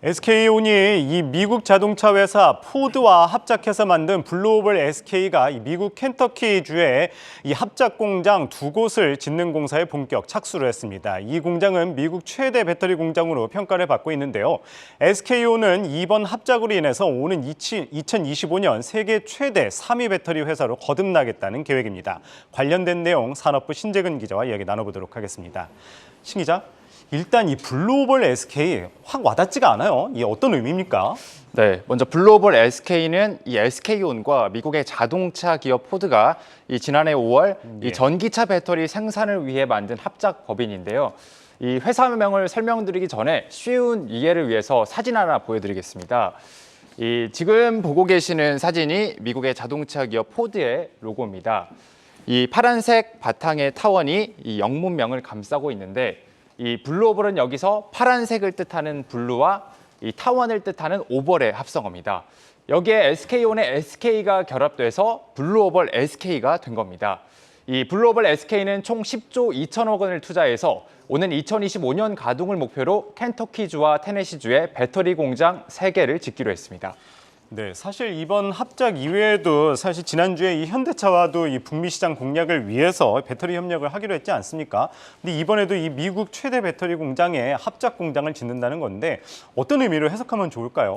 SK온이 이 미국 자동차 회사 포드와 합작해서 만든 블루오벌 SK가 이 미국 켄터키주에 이 합작 공장 두 곳을 짓는 공사에 본격 착수를 했습니다. 이 공장은 미국 최대 배터리 공장으로 평가를 받고 있는데요. SK온은 이번 합작으로 인해서 오는 2025년 세계 최대 3위 배터리 회사로 거듭나겠다는 계획입니다. 관련된 내용 산업부 신재근 기자와 이야기 나눠보도록 하겠습니다. 신 기자. 일단 이 블루오벌 SK 확 와닿지가 않아요. 이게 어떤 의미입니까? 네, 먼저 블루오벌 SK는 이 SK온과 미국의 자동차 기업 포드가 이 지난해 5월 이 전기차 배터리 생산을 위해 만든 합작 법인인데요. 이 회사명을 설명드리기 전에 쉬운 이해를 위해서 사진 하나 보여드리겠습니다. 지금 보고 계시는 사진이 미국의 자동차 기업 포드의 로고입니다. 이 파란색 바탕의 타원이 이 영문명을 감싸고 있는데 이 블루오벌은 여기서 파란색을 뜻하는 블루와 이 타원을 뜻하는 오벌의 합성어입니다. 여기에 SK온의 SK가 결합돼서 블루오벌 SK가 된 겁니다. 이 블루오벌 SK는 총 10조 2천억 원을 투자해서 오는 2025년 가동을 목표로 켄터키주와 테네시주에 배터리 공장 3개를 짓기로 했습니다. 네, 사실 이번 합작 이외에도 사실 지난주에 이 현대차와도 이 북미 시장 공략을 위해서 배터리 협력을 하기로 했지 않습니까? 근데 이번에도 이 미국 최대 배터리 공장에 합작 공장을 짓는다는 건데 어떤 의미로 해석하면 좋을까요?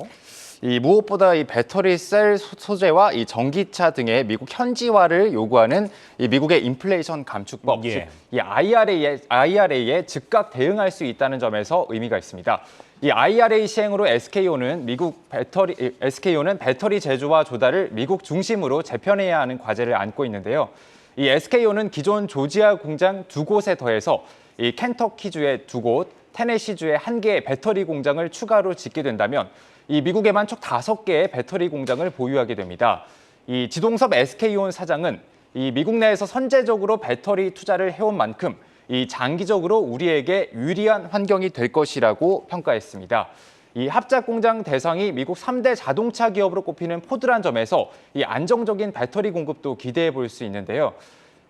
무엇보다 이 배터리 셀 소재와 이 전기차 등의 미국 현지화를 요구하는 이 미국의 인플레이션 감축법, 즉 이 IRA에 즉각 대응할 수 있다는 점에서 의미가 있습니다. 이 IRA 시행으로 SK온은 배터리 제조와 조달을 미국 중심으로 재편해야 하는 과제를 안고 있는데요. 이 SK온은 기존 조지아 공장 2곳에 더해서 이 켄터키주의 2곳, 테네시주의 1개의 배터리 공장을 추가로 짓게 된다면 이 미국에만 총 5개의 배터리 공장을 보유하게 됩니다. 이 지동섭 SK온 사장은 이 미국 내에서 선제적으로 배터리 투자를 해온 만큼 이 장기적으로 우리에게 유리한 환경이 될 것이라고 평가했습니다. 이 합작 공장 대상이 미국 3대 자동차 기업으로 꼽히는 포드란 점에서 이 안정적인 배터리 공급도 기대해 볼 수 있는데요.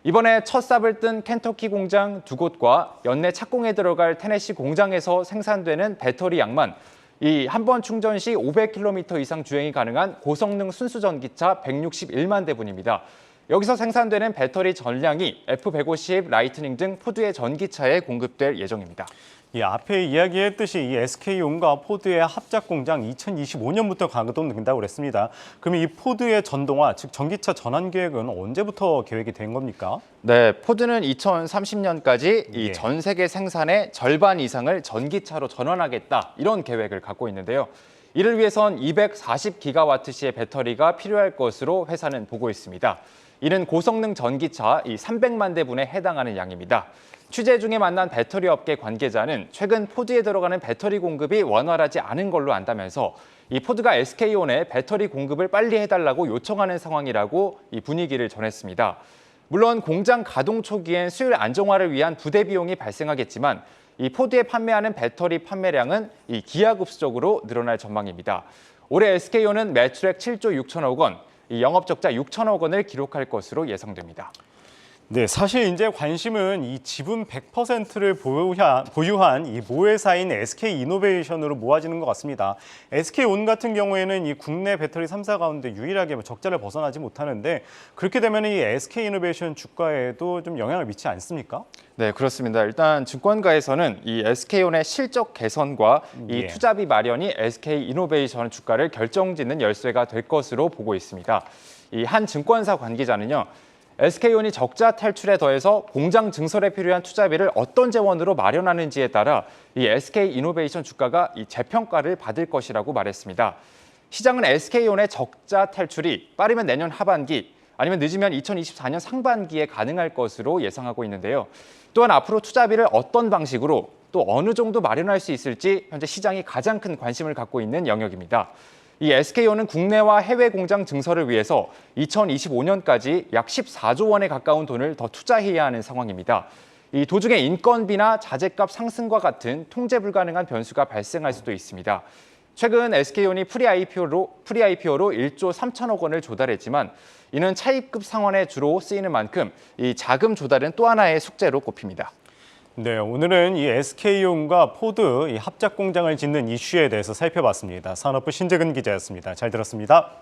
이번에 첫 삽을 뜬 켄터키 공장 2곳과 연내 착공에 들어갈 테네시 공장에서 생산되는 배터리 양만 이 한 번 충전 시 500km 이상 주행이 가능한 고성능 순수 전기차 161만 대분입니다. 여기서 생산되는 배터리 전량이 F150, 라이트닝 등 포드의 전기차에 공급될 예정입니다. 이 앞에 이야기했듯이 이 SK온과 포드의 합작 공장 2025년부터 가동된다고 그랬습니다. 그러면 이 포드의 전동화, 즉 전기차 전환 계획은 언제부터 계획이 된 겁니까? 네, 포드는 2030년까지 이 전 세계 생산의 절반 이상을 전기차로 전환하겠다 이런 계획을 갖고 있는데요. 이를 위해선 240기가와트시의 배터리가 필요할 것으로 회사는 보고 있습니다. 이는 고성능 전기차 300만 대분에 해당하는 양입니다. 취재 중에 만난 배터리 업계 관계자는 최근 포드에 들어가는 배터리 공급이 원활하지 않은 걸로 안다면서 이 포드가 SK온에 배터리 공급을 빨리 해달라고 요청하는 상황이라고 이 분위기를 전했습니다. 물론 공장 가동 초기엔 수율 안정화를 위한 부대 비용이 발생하겠지만 이 포드에 판매하는 배터리 판매량은 이 기하급수적으로 늘어날 전망입니다. 올해 SK온은 매출액 7조 6천억 원, 이 영업적자 6천억 원을 기록할 것으로 예상됩니다. 네, 사실 이제 관심은 이 지분 100%를 보유한 이 모회사인 SK이노베이션으로 모아지는 것 같습니다. SK온 같은 경우에는 이 국내 배터리 3사 가운데 유일하게 적자를 벗어나지 못하는데 그렇게 되면 이 SK이노베이션 주가에도 좀 영향을 미치지 않습니까? 네, 그렇습니다. 일단 증권가에서는 이 SK온의 실적 개선과 이 투자비 마련이 SK이노베이션 주가를 결정짓는 열쇠가 될 것으로 보고 있습니다. 이 한 증권사 관계자는요. SK온이 적자 탈출에 더해서 공장 증설에 필요한 투자비를 어떤 재원으로 마련하는지에 따라 이 SK이노베이션 주가가 이 재평가를 받을 것이라고 말했습니다. 시장은 SK온의 적자 탈출이 빠르면 내년 하반기 아니면 늦으면 2024년 상반기에 가능할 것으로 예상하고 있는데요. 또한 앞으로 투자비를 어떤 방식으로 또 어느 정도 마련할 수 있을지 현재 시장이 가장 큰 관심을 갖고 있는 영역입니다. 이 SK온은 국내와 해외 공장 증설을 위해서 2025년까지 약 14조 원에 가까운 돈을 더 투자해야 하는 상황입니다. 이 도중에 인건비나 자재값 상승과 같은 통제 불가능한 변수가 발생할 수도 있습니다. 최근 SK온이 프리-IPO로 1조 3천억 원을 조달했지만 이는 차입급 상환에 주로 쓰이는 만큼 이 자금 조달은 또 하나의 숙제로 꼽힙니다. 네, 오늘은 이 SK온과 포드 이 합작 공장을 짓는 이슈에 대해서 살펴봤습니다. 산업부 신재근 기자였습니다. 잘 들었습니다.